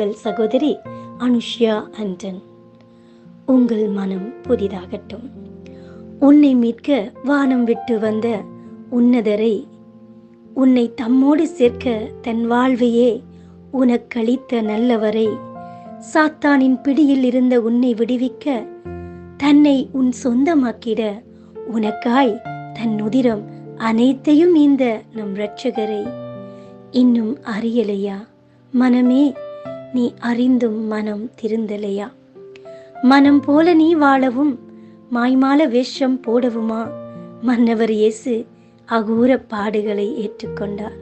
உங்கள் சகோதரி அனுஷ்யா ஆண்டன். உங்கள் மனம் புதிதாகட்டும். உன்னை மீட்க வானம் விட்டு வந்த உன்னதரை, உன்னை தம்மோடு சேர்க்க தன் வாழ்வையே உனக்களித்த நல்லவரை, சாத்தானின் பிடியில் இருந்த உன்னை விடுவிக்க தன்னை உன் சொந்தமாக்கிட உனக்காய் தன் உதிரம் அனைத்தையும் நீந்த நம் இரட்சகரை இன்னும் அறியலையா மனமே? நீ அறிந்தும் மனம் திருந்தலையா? மனம் போல நீ வாழவும் மாய்மால வேஷம் போடவுமா? மன்னவர் இயேசு அகூர பாடுகளை ஏற்றுக்கொண்டார்.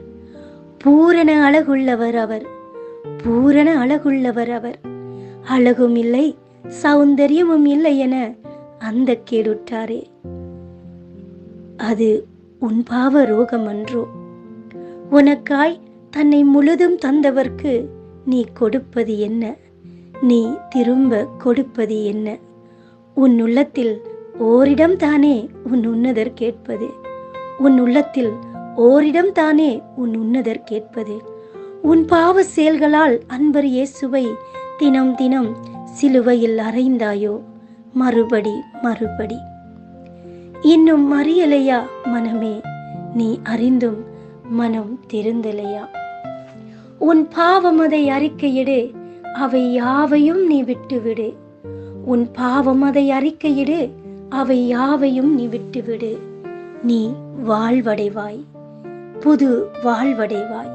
பூரண அழகுள்ளவர் அவர், பூரண அழகுள்ளவர் அவர். அழகும் இல்லை சௌந்தரியமும் இல்லை என அந்த கேடுற்றாரே, அது உன் பாவ ரோகம் அன்றோ? உனக்காய் தன்னை முழுதும் தந்தவர்க்கு நீ கொடுப்பது என்ன? நீ திரும்ப கொடுப்பது என்ன? உன் உள்ளத்தில் ஓரிடம் தானே உன் உன்னதர் கேட்பது. உன் உள்ளத்தில் ஓரிடம் தானே உன் உன்னதர் கேட்பது. உன் பாவ செயல்களால் அன்பர் இயேசுவை தினம் தினம் சிலுவையில் அறைந்தாயோ? மறுபடி மறுபடி இன்னும் அறியலையா மனமே? நீ அறிந்தும் மனம் திருந்தலையா? உன் பாவம் அதை அறிக்கையிடு, அவை யாவையும் நீ விட்டுவிடு. உன் பாவம் அதை அறிக்கையிடு, அவை யாவையும் நீ விட்டுவிடு. நீ வாழ்வடைவாய், புது வாழ்வடைவாய்.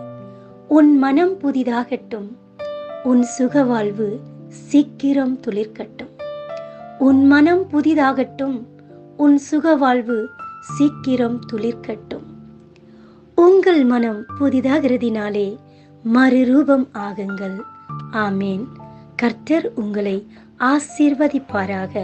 உன் மனம் புதிதாகட்டும், உன் சுகவாழ்வு சீக்கிரம் துளிர்க்கட்டும். உன் மனம் புதிதாகட்டும், உன் சுகவாழ்வு சீக்கிரம் துளிர்க்கட்டும். உங்கள் மனம் புதிதாகிறதினாலே மறுரூபம் ஆகுங்கள். ஆமேன். கர்த்தர் உங்களை ஆசீர்வதிப்பாராக.